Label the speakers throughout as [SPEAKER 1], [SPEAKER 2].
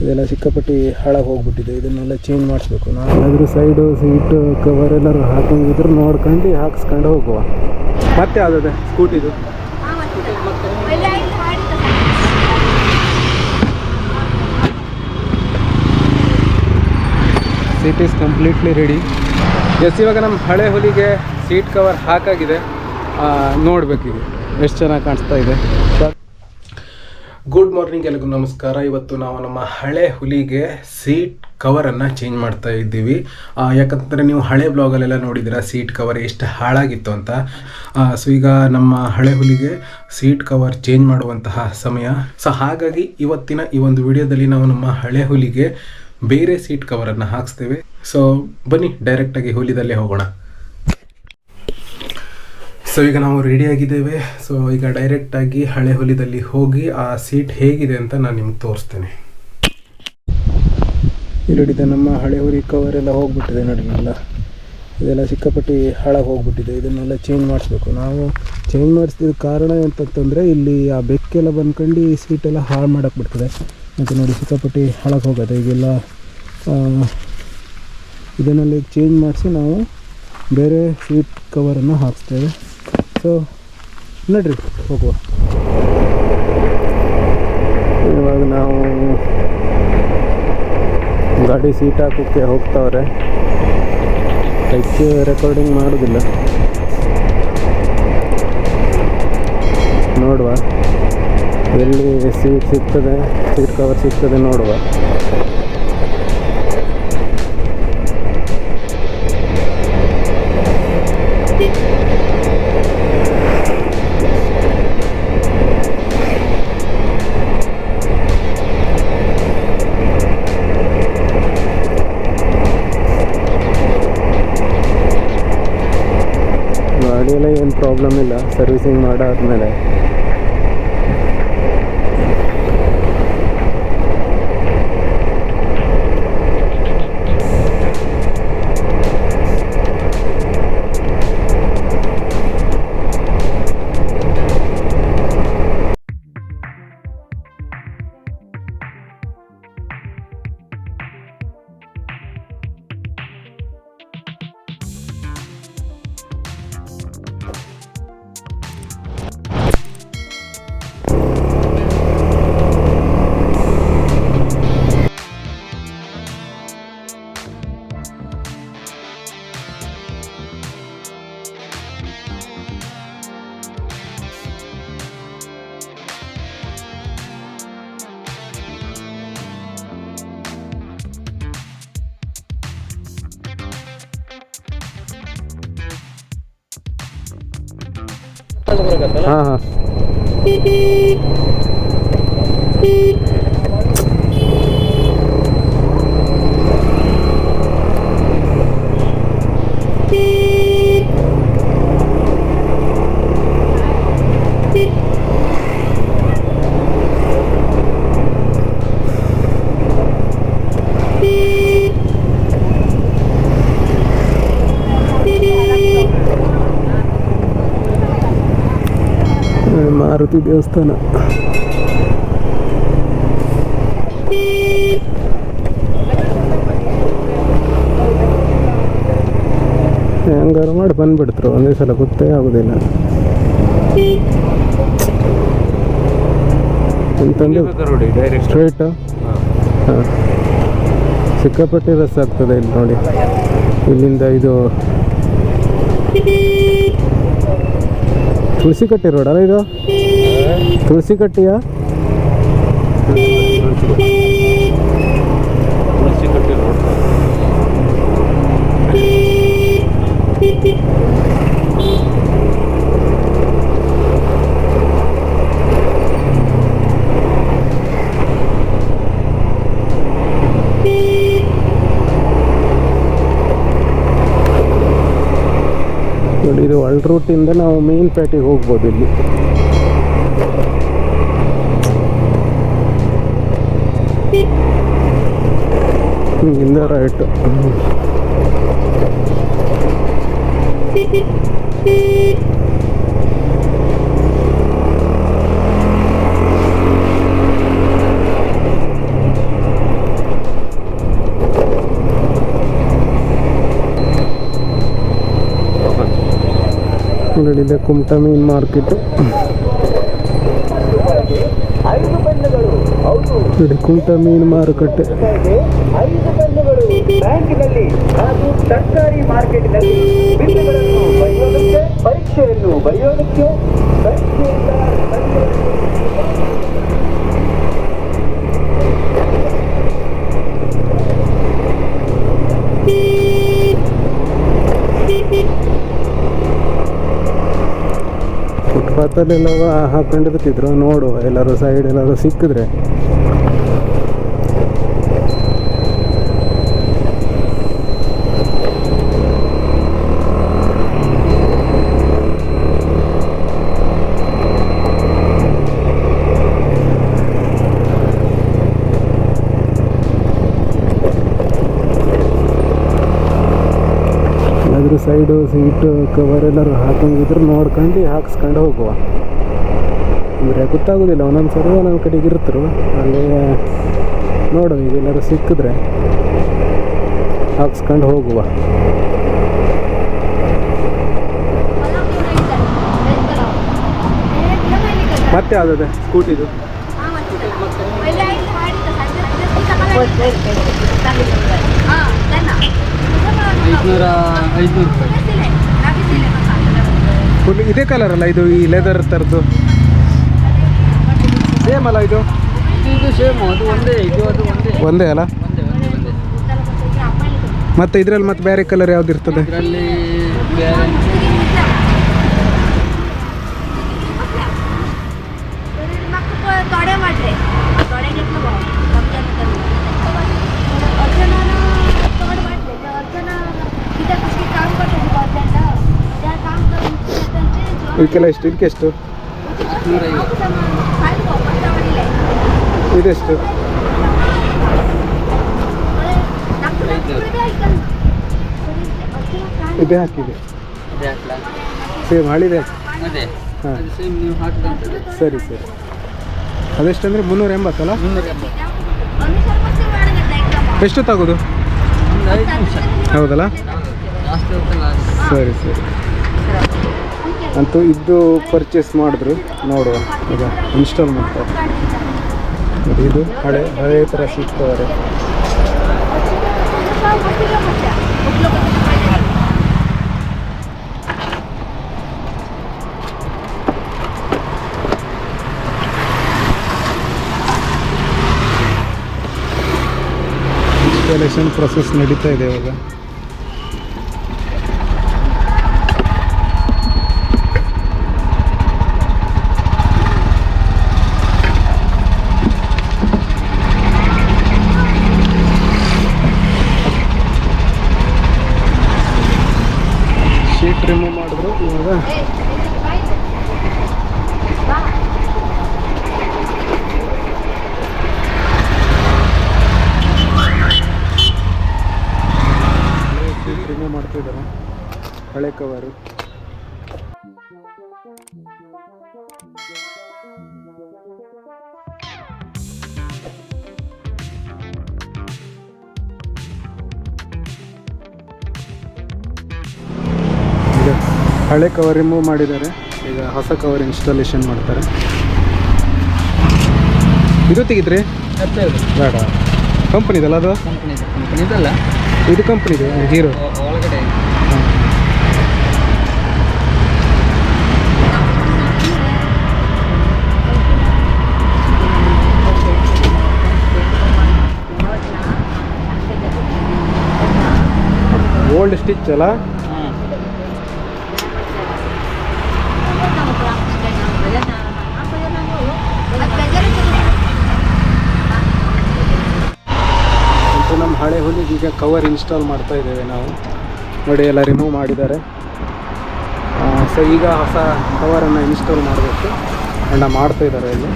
[SPEAKER 1] ಇದೆಲ್ಲ ಸಿಕ್ಕಾಪಟ್ಟಿ ಹಾಳಾಗಿ ಹೋಗ್ಬಿಟ್ಟಿದೆ. ಇದನ್ನೆಲ್ಲ ಚೇಂಜ್ ಮಾಡಿಸ್ಬೇಕು. ನಾವೇನಾದರೂ ಸೈಡು ಸೀಟು ಕವರ್ ಎಲ್ಲರೂ ಹಾಕೊಂಡಿದ್ರು ನೋಡ್ಕೊಂಡು ಹಾಕ್ಸ್ಕೊಂಡು ಹೋಗುವ. ಮತ್ತೆ ಯಾವುದಿದೆ ಸ್ಕೂಟಿದು? Seat is completely ready. Yes, ಇವಾಗ ನಮ್ಮ ಹಳೆ ಹುಲಿಗೆ ಸೀಟ್ ಕವರ್ ಹಾಕಾಗಿದೆ. ನೋಡಬೇಕೀಗ ಎಷ್ಟು ಚೆನ್ನಾಗಿ ಕಾಣಿಸ್ತಾ ಇದೆ. ಗುಡ್ ಮಾರ್ನಿಂಗ್, ಎಲ್ಲರಿಗೂ ನಮಸ್ಕಾರ. ಇವತ್ತು ನಾವು ನಮ್ಮ ಹಳೆ ಹುಲಿಗೆ ಸೀಟ್ ಕವರನ್ನು ಚೇಂಜ್ ಮಾಡ್ತಾ ಇದ್ದೀವಿ. ಯಾಕಂತಂದರೆ ನೀವು ಹಳೆ ಬ್ಲಾಗಲ್ಲೆಲ್ಲ ನೋಡಿದ್ದೀರಾ ಸೀಟ್ ಕವರ್ ಎಷ್ಟು ಹಾಳಾಗಿತ್ತು ಅಂತ. ಸೊ ಈಗ ನಮ್ಮ ಹಳೆ ಹುಲಿಗೆ ಸೀಟ್ ಕವರ್ ಚೇಂಜ್ ಮಾಡುವಂತಹ ಸಮಯ. ಸೊ ಹಾಗಾಗಿ ಇವತ್ತಿನ ಈ ಒಂದು ವಿಡಿಯೋದಲ್ಲಿ ನಾವು ನಮ್ಮ ಹಳೆ ಹುಲಿಗೆ ಬೇರೆ ಸೀಟ್ ಕವರನ್ನು ಹಾಕ್ಸ್ತೇವೆ. ಸೊ ಬನ್ನಿ ಡೈರೆಕ್ಟಾಗಿ ಹುಲಿದಲ್ಲೇ ಹೋಗೋಣ. ಸೊ ಈಗ ನಾವು ರೆಡಿಯಾಗಿದ್ದೇವೆ. ಸೊ ಈಗ ಡೈರೆಕ್ಟಾಗಿ ಹಳೆ ಹುಲಿದಲ್ಲಿ ಹೋಗಿ ಆ ಸೀಟ್ ಹೇಗಿದೆ ಅಂತ ನಾನು ನಿಮ್ಗೆ ತೋರಿಸ್ತೇನೆ. ಇಲ್ಲಿದೆ ನಮ್ಮ ಹಳೆ ಹುಲಿ ಕವರ್ ಎಲ್ಲ ಹೋಗ್ಬಿಟ್ಟಿದೆ ನೋಡಿ. ಇದೆಲ್ಲ ಸಿಕ್ಕಾಪಟ್ಟಿ ಹಾಳಾಗಿ ಹೋಗ್ಬಿಟ್ಟಿದೆ. ಇದನ್ನೆಲ್ಲ ಚೇಂಜ್ ಮಾಡಿಸ್ಬೇಕು. ನಾವು ಚೇಂಜ್ ಮಾಡಿಸ್ತಿದ್ದ ಕಾರಣ ಅಂತಂತಂದರೆ ಇಲ್ಲಿ ಆ ಬೆಕ್ಕೆಲ್ಲ ಬಂದ್ಕೊಂಡು ಈ ಸೀಟೆಲ್ಲ ಹಾಳು ಮಾಡೋಕ್ಕೆ ಬಿಡ್ತದೆ. ಮತ್ತು ನೋಡಿ ಸಿಕ್ಕಾಪಟ್ಟಿ ಹಾಳಾಗಿ ಹೋಗೋದು. ಈಗೆಲ್ಲ ಇದನ್ನೆಲ್ಲ ಚೇಂಜ್ ಮಾಡಿಸಿ ನಾವು ಬೇರೆ ಸೀಟ್ ಕವರನ್ನು ಹಾಕ್ಸ್ತೇವೆ. ಸೊ ನಡ್ರಿ ಹೋಗುವ. ಇವಾಗ ನಾವು ಗಾಡಿ ಸೀಟ್ ಹಾಕೋಕ್ಕೆ ಹೋಗ್ತಾವ್ರೆ. ಹೆಚ್ಚು ರೆಕಾರ್ಡಿಂಗ್ ಮಾಡೋದಿಲ್ಲ. ನೋಡುವ ಎಲ್ಲಿ ಸೀಟ್ ಸಿಗ್ತದೆ, ಸೀಟ್ ಕವರ್ ಸಿಗ್ತದೆ ನೋಡುವ. ಗಾಡಿಯೆಲ್ಲ ಏನು ಪ್ರಾಬ್ಲಮ್ ಇಲ್ಲ, ಸರ್ವಿಸಿಂಗ್ ಮಾಡಾದ್ಮೇಲೆ. ಹಾಂ ಹಾಂ ಮಾರುತಿ ದೇವಸ್ಥಾನ. ಹೆಂಗಾರು ಮಾಡಿ ಬಂದ್ಬಿಡ್ತರು, ಒಂದೇ ಸಲ ಗೊತ್ತೇ ಆಗೋದಿಲ್ಲ. ಅಂತಂದು ಸ್ಟ್ರೈಟ್ ಹಾಂ, ಸಿಕ್ಕಾಪಟ್ಟೆ ರಸ್ ಆಗ್ತದೆ ಇಲ್ಲಿ ನೋಡಿ. ಇಲ್ಲಿಂದ ಇದು ತುಳಸಿ ಕಟ್ಟಿ ರೋಡ್ ಅಲ್ಲ ಇದು? ತುಳಸಿ ಕಟ್ಟಿಯ
[SPEAKER 2] ತುಳಸಿ ಕಟ್ಟಿ ರೋಡ್.
[SPEAKER 1] ನೋಡಿ, ಇದು ವರ್ಲ್ಡ್ ರೂಟಿಂದ ನಾವು ಮೇನ್ ಪೇಟೆಗೆ ಹೋಗ್ಬೋದು. ಇಲ್ಲಿ ಹಿಂಗಿಂದ ರೈಟು. ಹೇಳಿದೆ ಕುಮಟಾ ಮೀನ್ ಮಾರ್ಕೆಟ್. ನೋಡಿ ಕುಮಟಾ ಮೀನು ಮಾರುಕಟ್ಟೆ.
[SPEAKER 2] 5 ಪೆನ್ನುಗಳು ಬ್ಯಾಂಕಿನಲ್ಲಿ ಹಾಗೂ ಸರ್ಕಾರಿ ಮಾರ್ಕೆಟ್ನಲ್ಲಿ ಬಿಲ್ಲುಗಳನ್ನು ಬರೆಯೋದಕ್ಕೆ, ಪರೀಕ್ಷೆಯನ್ನು ಬರೆಯೋದಕ್ಕೆ, ಪರೀಕ್ಷೆಯಿಂದ
[SPEAKER 1] ಫುಟ್ಪಾತಲ್ಲೆಲ್ಲ ಹಾಕೊಂಡಿರ್ತಿದ್ರು. ನೋಡುವ ಎಲ್ಲರೂ ಸೈಡ್ ಎಲ್ಲರೂ ಸಿಕ್ಕಿದ್ರೆ. ಅದ್ರ ಸೈಡು ಸೀಟು ಕವರ್ ಎಲ್ಲರೂ ಹಾಕೊಂಡಿದ್ರು ನೋಡ್ಕೊಂಡು ಹಾಕ್ಸ್ಕೊಂಡು ಹೋಗುವ. ಅಂದರೆ ಗೊತ್ತಾಗೋದಿಲ್ಲ, ಒಂದೊಂದು ಸರಿ ಒಂದೊಂದು ಕಡೆಗೆ ಇರ್ತರು. ಅಲ್ಲಿ ನೋಡುವ, ಈಗ ಎಲ್ಲರೂ ಸಿಕ್ಕಿದ್ರೆ ಹಾಕ್ಸ್ಕೊಂಡು ಹೋಗುವ. ಮತ್ತೆ ಯಾವುದಿದೆ ಸ್ಕೂಟಿದು? 500 ರೂಪಾಯಿ. ಫುಲ್ ಇದೇ ಕಲರ್ ಅಲ್ಲ ಇದು? ಈ ಲೆದರ್ ಥರದ್ದು ಸೇಮ್ ಅಲ್ಲ ಇದು?
[SPEAKER 3] ಇದು ಸೇಮ್, ಅದು ಒಂದೇ, ಇದು ಅದು ಒಂದೇ.
[SPEAKER 1] ಒಂದೇ ಅಲ್ಲ? ಮತ್ತೆ ಇದರಲ್ಲಿ ಮತ್ತೆ ಬೇರೆ ಕಲರ್ ಯಾವ್ದು ಇರ್ತದೆ?
[SPEAKER 3] ಇದರಲ್ಲಿ ಬೇರೆ
[SPEAKER 1] ಇದಕ್ಕೆಲ್ಲ ಎಷ್ಟು? ಇದಕ್ಕೆಷ್ಟು?
[SPEAKER 3] 850.
[SPEAKER 1] ಇದೆಷ್ಟು? ಇದೇ ಹಾಕಿದೆ ಸೇಮ್ ಹಳಿದೆ. ಹಾಂ ಸರಿ ಸರಿ. ಅದೆಷ್ಟಂದರೆ 380 ಅಲ್ಲ?
[SPEAKER 3] 380.
[SPEAKER 1] ಎಷ್ಟು ತಗೋದು? ಹೌದಲ್ಲ? ಸರಿ ಸರಿ. ಅಂತೂ ಇದು ಪರ್ಚೇಸ್ ಮಾಡಿದ್ರು. ನೋಡುವ, ಈಗ ಇನ್ಸ್ಟಾಲ್ ಮಾಡ್ತಾರೆ. ಇದು ಹಳೆ ಥರ ಸಿಗ್ತವ್ರೆ. ಇನ್ಸ್ಟಾಲೇಷನ್ ಪ್ರೊಸೆಸ್ ನಡೀತಾ ಇದೆ ಇವಾಗ. ಶೀಟ್ ರಿಮೂವ್ ಮಾಡಿದ್ರು ಇವಾಗ. ಶೀಟ್ ರಿಮೂವ್ ಮಾಡ್ತಿದ್ದಾರೆ, ಹಳೆ ಕವರು. ಹಳೆ ಕವರ್ ರಿಮೂವ್ ಮಾಡಿದ್ದಾರೆ, ಈಗ ಹೊಸ ಕವರ್ ಇನ್ಸ್ಟಾಲೇಷನ್ ಮಾಡ್ತಾರೆ. ಇದು ತೆಗಿದ್ರಿ? ಬೇಡ, ಕಂಪ್ನಿದಲ್ಲ ಅದು?
[SPEAKER 3] ಕಂಪ್ನಿದಲ್ಲ,
[SPEAKER 1] ಇದು ಕಂಪ್ನಿದೆ ಹೀರೋ
[SPEAKER 3] ಒಳಗಡೆ.
[SPEAKER 1] ಓಲ್ಡ್ ಸ್ಟಿಚ್ ಅಲ್ಲ? ನಮ್ಮ ಹಳೆ ಹುಲಿಗೆ ಈಗ ಕವರ್ ಇನ್ಸ್ಟಾಲ್ ಮಾಡ್ತಾ ಇದ್ದೇವೆ ನಾವು. ನೋಡಿ ಎಲ್ಲ ರಿಮೂವ್ ಮಾಡಿದ್ದಾರೆ. ಸೊ ಈಗ ಹೊಸ ಕವರನ್ನು ಇನ್ಸ್ಟಾಲ್ ಮಾಡಬೇಕು. ಅಣ್ಣ ಮಾಡ್ತಾ ಇದ್ದಾರೆ ಇಲ್ಲಿ.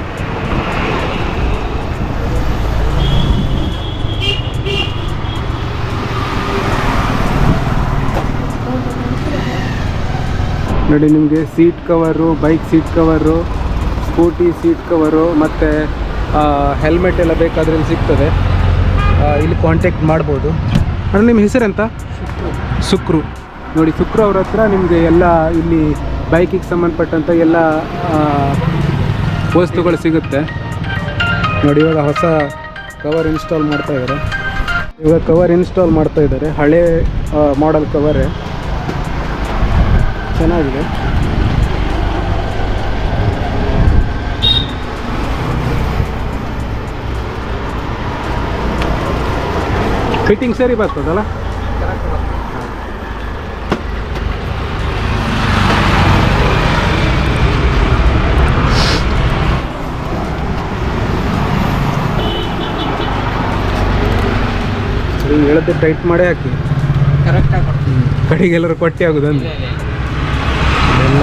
[SPEAKER 1] ನೋಡಿ ನಿಮಗೆ seat cover, bike seat cover, scooty seat cover ಮತ್ತು ಹೆಲ್ಮೆಟ್ ಎಲ್ಲ ಬೇಕಾದ್ರೆ ಸಿಗ್ತದೆ. ಇಲ್ಲಿ ಕಾಂಟ್ಯಾಕ್ಟ್ ಮಾಡ್ಬೋದು. ಅಣ್ಣ ನಿಮ್ಮ ಹೆಸರೆಂತ? ಸುಕ್ರು. ನೋಡಿ ಸುಕ್ರು ಅವ್ರ ಹತ್ರ ನಿಮಗೆ ಎಲ್ಲ ಇಲ್ಲಿ ಬೈಕಿಗೆ ಸಂಬಂಧಪಟ್ಟಂಥ ಎಲ್ಲ ವಸ್ತುಗಳು ಸಿಗುತ್ತೆ ನೋಡಿ. ಇವಾಗ ಹೊಸ ಕವರ್ ಇನ್ಸ್ಟಾಲ್ ಮಾಡ್ತಾ ಇದ್ದಾರೆ. ಹಳೆ ಮಾಡೆಲ್ ಕವರೇ ಚೆನ್ನಾಗಿದೆ. ಫಿಟ್ಟಿಂಗ್ ಸರಿ ಬರ್ತದಲ್ಲ. ಹೇಳದೆ ಟೈಟ್ ಮಾಡೇ ಹಾಕಿ
[SPEAKER 3] ಕರೆಕ್ಟಾಗಿ
[SPEAKER 1] ಕಡೆಗೆಲ್ಲರೂ ಕೊಟ್ಟೆ ಆಗೋದಂದು ಎಲ್ಲ.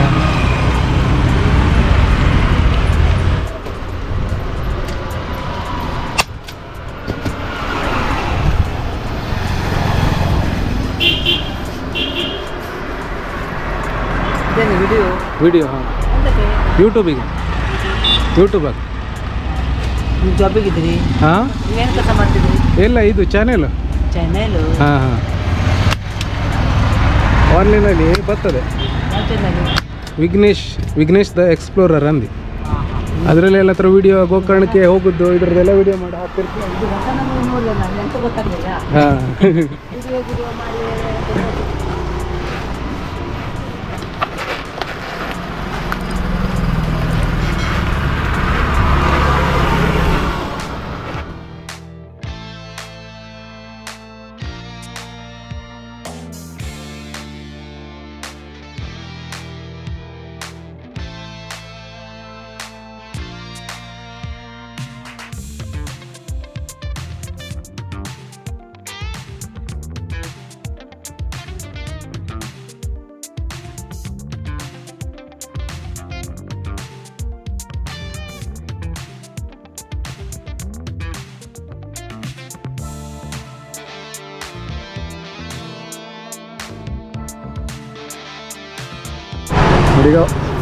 [SPEAKER 1] ವಿಡಿಯೋ ಹಾಂ ಯೂಟ್ಯೂಬಾಗ
[SPEAKER 3] ನೀವು ಜಾಬಿಗಿದ್ರಿ?
[SPEAKER 1] ಹಾಂ
[SPEAKER 3] ನೀವೇನು ಕೆಲಸ ಮಾಡ್ತಿದ್ರಿ?
[SPEAKER 1] ಎಲ್ಲ ಇದು ಚಾನೆಲ್
[SPEAKER 3] ಚಾನೆಲು?
[SPEAKER 1] ಹಾಂ ಆನ್ಲೈನಲ್ಲಿ ಬರ್ತದೆ.
[SPEAKER 3] ಯಾವ ಚಾನಲ್?
[SPEAKER 1] ವಿಘ್ನೇಶ್ ದ ಎಕ್ಸ್ಪ್ಲೋರರ್ ಅಂದು. ಅದರಲ್ಲಿ ಎಲ್ಲ ಹತ್ರ ವಿಡಿಯೋ ಗೋಕರ್ಣಕ್ಕೆ ಹೋಗುದು ಇದ್ರದ್ದೆಲ್ಲ ವಿಡಿಯೋ ಮಾಡಿ ಹಾಕ್ತಿರ್ತೀನಿ.
[SPEAKER 3] ಇದು ಹೊಸ ನಂಬರ್ ನೋಡಿದೆ ನಾನು, ಎಂತ ಗೊತ್ತಾಗಲಿಲ್ಲ.
[SPEAKER 1] ಹಾಂ
[SPEAKER 3] ವಿಡಿಯೋ ಮಾಡಿ
[SPEAKER 1] ಈಗ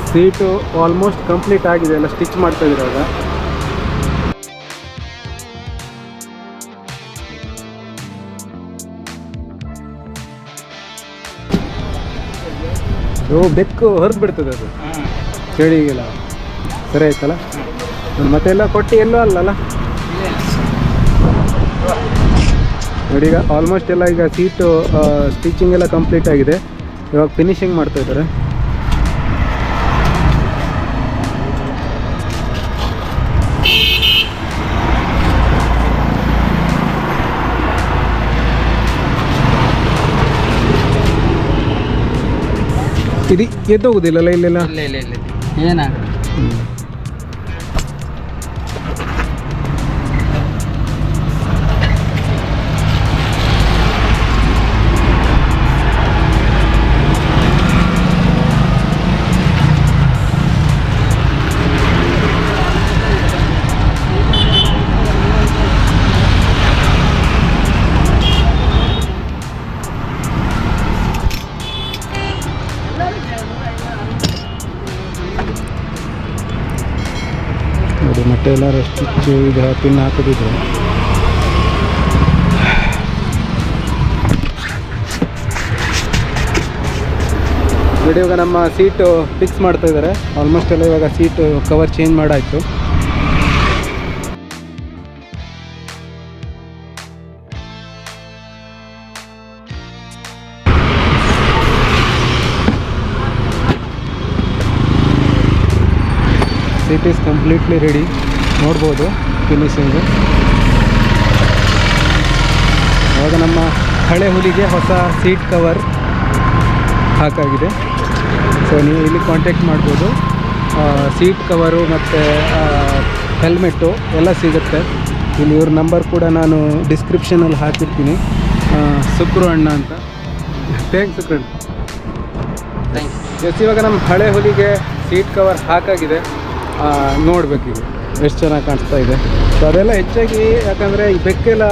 [SPEAKER 1] ಸೀಟು ಆಲ್ಮೋಸ್ಟ್ ಕಂಪ್ಲೀಟ್ ಆಗಿದೆ, ಎಲ್ಲ ಸ್ಟಿಚ್ ಮಾಡ್ತಾ ಇದ್ರಾಗ. ಬೆಕ್ಕು ಹೊರದು ಬಿಡ್ತದೆ ಅದು ಚಳಿಗೆಲ್ಲ. ಸರಿ ಆಯ್ತಲ್ಲ ಮತ್ತೆ ಎಲ್ಲ ಕೊಟ್ಟು ಎಲ್ಲೋ ಅಲ್ಲಲ್ಲ ನೋಡಿ. ಈಗ ಆಲ್ಮೋಸ್ಟ್ ಎಲ್ಲ ಈಗ ಸೀಟು ಸ್ಟಿಚಿಂಗ್ ಎಲ್ಲ ಕಂಪ್ಲೀಟ್ ಆಗಿದೆ. ಇವಾಗ ಫಿನಿಶಿಂಗ್ ಮಾಡ್ತಾ ಇದ್ದಾರೆ. ಇದು ಎದ್ದೋಗುದಿಲ್ಲಲ್ಲ ಇಲ್ಲೆಲ್ಲ?
[SPEAKER 3] ಇಲ್ಲ ಏನಾಗ
[SPEAKER 1] ನೋಡಿ. ಮತ್ತೆ ಎಲ್ಲರೂ ಸ್ಟಿಚ್ಚು ಈಗ ಪಿನ್ ಹಾಕೋದಿದ್ರು. ನೋಡಿ ಇವಾಗ ನಮ್ಮ ಸೀಟು ಫಿಕ್ಸ್ ಮಾಡ್ತಾ ಇದ್ದಾರೆ. ಆಲ್ಮೋಸ್ಟ್ ಎಲ್ಲ ಇವಾಗ ಸೀಟು ಕವರ್ ಚೇಂಜ್ ಮಾಡಾಯಿತು. Seat is completely ready. ನೋಡ್ಬೋದು ಫಿನಿಶಿಂಗು. ಇವಾಗ ನಮ್ಮ ಹಳೆ ಹುಲಿಗೆ ಹೊಸ ಸೀಟ್ ಕವರ್ ಹಾಕಾಗಿದೆ. ಸೊ ನೀವು ಇಲ್ಲಿ ಕಾಂಟ್ಯಾಕ್ಟ್ ಮಾಡ್ಬೋದು. ಸೀಟ್ ಕವರು ಮತ್ತು ಹೆಲ್ಮೆಟ್ಟು ಎಲ್ಲ ಸಿಗುತ್ತೆ ಇಲ್ಲಿ. ಇವ್ರ ನಂಬರ್ ಕೂಡ ನಾನು ಡಿಸ್ಕ್ರಿಪ್ಷನಲ್ಲಿ ಹಾಕಿರ್ತೀನಿ. ಸುಕ್ರು ಅಣ್ಣ ಅಂತ. ಥ್ಯಾಂಕ್ಸ್ ಸುಕ್ರು ಅಣ್ಣ. ಎಸ್, ಇವಾಗ ನಮ್ಮ ಹಳೆ ಹುಲಿಗೆ ಸೀಟ್ ಕವರ್ ಹಾಕಾಗಿದೆ. ನೋಡಬೇಕೀಗ ಎಷ್ಟು ಚೆನ್ನಾಗಿ ಕಾಣಿಸ್ತಾ ಇದೆ. ಸೊ ಅದೆಲ್ಲ ಹೆಚ್ಚಾಗಿ ಯಾಕಂದರೆ ಈ ಬೆಕ್ಕೆಲ್ಲ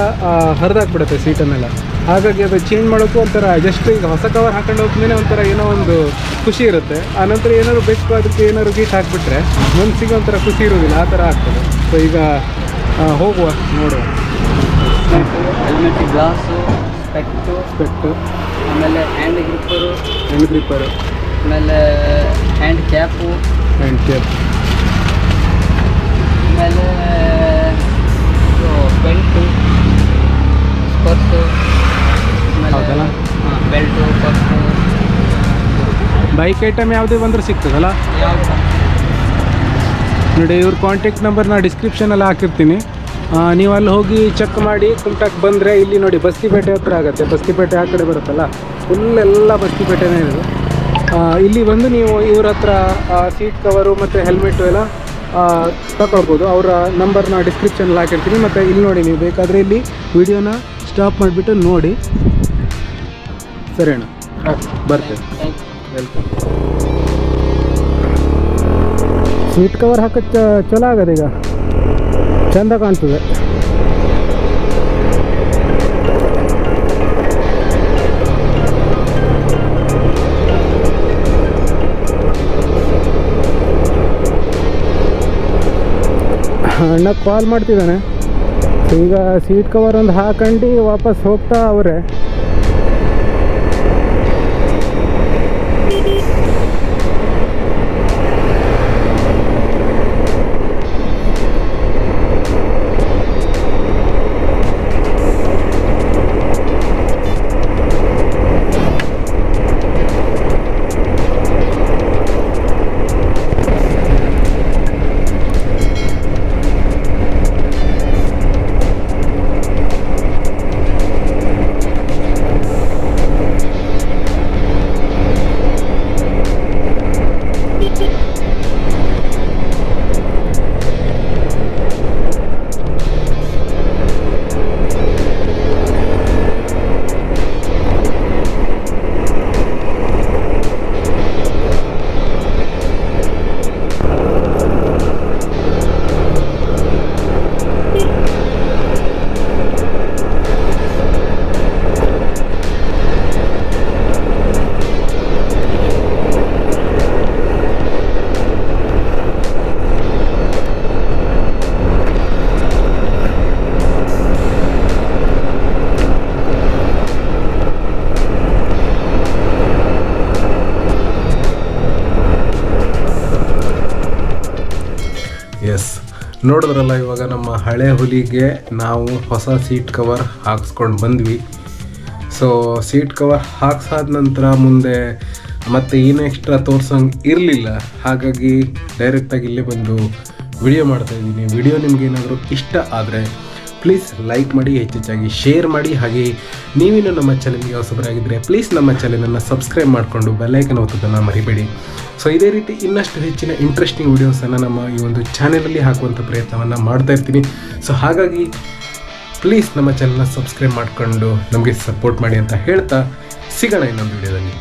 [SPEAKER 1] ಹರಿದಾಕ್ಬಿಡುತ್ತೆ ಸೀಟನ್ನೆಲ್ಲ. ಹಾಗಾಗಿ ಅದು ಚೇಂಜ್ ಮಾಡೋಕ್ಕೂ ಒಂಥರ ಜಸ್ಟ್ ಈಗ ಹೊಸ ಕವರ್ ಹಾಕೊಂಡು ಹೋದ್ಮೇಲೆ ಒಂಥರ ಏನೋ ಒಂದು ಖುಷಿ ಇರುತ್ತೆ. ಆನಂತರ ಏನಾದ್ರು ಬೆಕ್ಕು ಅದಕ್ಕೆ ಏನಾದ್ರು ಗೀಟ್ ಹಾಕಿಬಿಟ್ರೆ ಮನಸ್ಸಿಗೆ ಒಂಥರ ಖುಷಿ ಇರೋದಿಲ್ಲ, ಆ ಥರ ಆಗ್ತದೆ. ಸೊ ಈಗ ಹೋಗುವ ನೋಡುವ.
[SPEAKER 3] ಹೆಲ್ಮೆಟ್, ಗ್ಲಾಸು, ಸ್ಪೆಕ್ಟು,
[SPEAKER 1] ಸ್ಪೆಕ್ಟು,
[SPEAKER 3] ಆಮೇಲೆ ಹ್ಯಾಂಡ್ ಗ್ರಿಪ್ಪರು. ಆಮೇಲೆ ಹ್ಯಾಂಡ್ ಕ್ಯಾಪು,
[SPEAKER 1] ಆ್ಯಂಡ್ ಕೇಪ್.
[SPEAKER 3] ಆಮೇಲೆ ಬೆಲ್ಟು, ಪರ್ಸು,
[SPEAKER 1] ಹೌದಲ್ಲ?
[SPEAKER 3] ಹಾಂ ಬೆಲ್ಟು, ಪರ್ಸು,
[SPEAKER 1] ಬೈಕ್ ಐಟಮ್ ಯಾವುದೇ ಬಂದರೂ ಸಿಗ್ತದಲ್ಲ?
[SPEAKER 3] ಯಾವುದು
[SPEAKER 1] ನೋಡಿ, ಇವ್ರ ಕಾಂಟ್ಯಾಕ್ಟ್ ನಂಬರ್ನ ಡಿಸ್ಕ್ರಿಪ್ಷನಲ್ಲಿ ಹಾಕಿರ್ತೀನಿ. ನೀವು ಅಲ್ಲಿ ಹೋಗಿ ಚೆಕ್ ಮಾಡಿ ಕುಮಟಾಕ್ಕೆ ಬಂದರೆ ಇಲ್ಲಿ ನೋಡಿ ಬಸ್ತಿಪೇಟೆ ಹತ್ರ ಆಗುತ್ತೆ. ಬಸ್ತಿಪೇಟೆ ಆ ಕಡೆ ಬರುತ್ತಲ್ಲ, ಫುಲ್ ಎಲ್ಲ ಬಸ್ತಿಪೇಟೆನೇ ಇದೆ. ಇಲ್ಲಿ ಬಂದು ನೀವು ಇವ್ರ ಹತ್ರ ಸೀಟ್ ಕವರು ಮತ್ತು ಹೆಲ್ಮೆಟು ಎಲ್ಲ ತಗೊಳ್ಬೋದು. ಅವರ ನಂಬರ್ನ ಡಿಸ್ಕ್ರಿಪ್ಷನಲ್ಲಿ ಹಾಕಿರ್ತೀನಿ. ಮತ್ತು ಇಲ್ಲಿ ನೋಡಿ, ನೀವು ಬೇಕಾದರೆ ಇಲ್ಲಿ ವಿಡಿಯೋನ ಸ್ಟಾಪ್ ಮಾಡಿಬಿಟ್ಟು ನೋಡಿ. ಸರಿ ಅಣ್ಣ, ಬರ್ತೇನೆ. ವೆಲ್ಕಮ್. ಸೀಟ್ ಕವರ್ ಹಾಕೋಕ್ಕೆ ಚಲೋ ಆಗದೆ, ಈಗ ಚೆಂದ ಕಾಣ್ತದೆ. ಅಣ್ಣ ಕಾಲ್ ಮಾಡ್ತಿದ್ದಾನೆ. ಈಗ ಸೀಟ್ ಕವರ್ ಒಂದು ಹಾಕೊಂಡು ವಾಪಸ್ ಹೋಗ್ತಾ ಅವರೇ. ಎಸ್, ನೋಡಿದ್ರಲ್ಲ, ಇವಾಗ ನಮ್ಮ ಹಳೆ ಹುಲಿಗೆ ನಾವು ಹೊಸ ಸೀಟ್ ಕವರ್ ಹಾಕ್ಸ್ಕೊಂಡು ಬಂದ್ವಿ. ಸೊ ಸೀಟ್ ಕವರ್ ಹಾಕ್ಸಾದ ನಂತರ ಮುಂದೆ ಮತ್ತೆ ಏನು ಎಕ್ಸ್ಟ್ರಾ ತೋರ್ಸಂಗೆ ಇರಲಿಲ್ಲ. ಹಾಗಾಗಿ ಡೈರೆಕ್ಟಾಗಿ ಇಲ್ಲೇ ಬಂದು ವಿಡಿಯೋ ಮಾಡ್ತಾಯಿದ್ದೀನಿ. ವಿಡಿಯೋ ನಿಮಗೇನಾದರೂ ಇಷ್ಟ ಆದರೆ ಪ್ಲೀಸ್ ಲೈಕ್ ಮಾಡಿ, ಹೆಚ್ಚೆಚ್ಚಾಗಿ ಶೇರ್ ಮಾಡಿ. ಹಾಗೆ ನೀವಿನ್ನೂ ನಮ್ಮ ಚಾನಲ್ಗೆ ಹೊಸಬರಾಗಿದ್ದರೆ ಪ್ಲೀಸ್ ನಮ್ಮ ಚಾನಲನ್ನು ಸಬ್ಸ್ಕ್ರೈಬ್ ಮಾಡಿಕೊಂಡು ಬೆಲ್ಲೈಕನ್ ಒತ್ತೋದನ್ನು ಮರಿಬೇಡಿ. ಸೊ ಇದೇ ರೀತಿ ಇನ್ನಷ್ಟು ಹೆಚ್ಚಿನ ಇಂಟ್ರೆಸ್ಟಿಂಗ್ ವೀಡಿಯೋಸನ್ನು ನಮ್ಮ ಈ ಒಂದು ಚಾನಲಲ್ಲಿ ಹಾಕುವಂಥ ಪ್ರಯತ್ನವನ್ನು ಮಾಡ್ತಾ ಇರ್ತೀನಿ. ಸೊ ಹಾಗಾಗಿ ಪ್ಲೀಸ್ ನಮ್ಮ ಚಾನಲ್ನ ಸಬ್ಸ್ಕ್ರೈಬ್ ಮಾಡಿಕೊಂಡು ನಮಗೆ ಸಪೋರ್ಟ್ ಮಾಡಿ ಅಂತ ಹೇಳ್ತಾ ಸಿಗೋಣ ಇನ್ನೊಂದು ವಿಡಿಯೋದಲ್ಲಿ.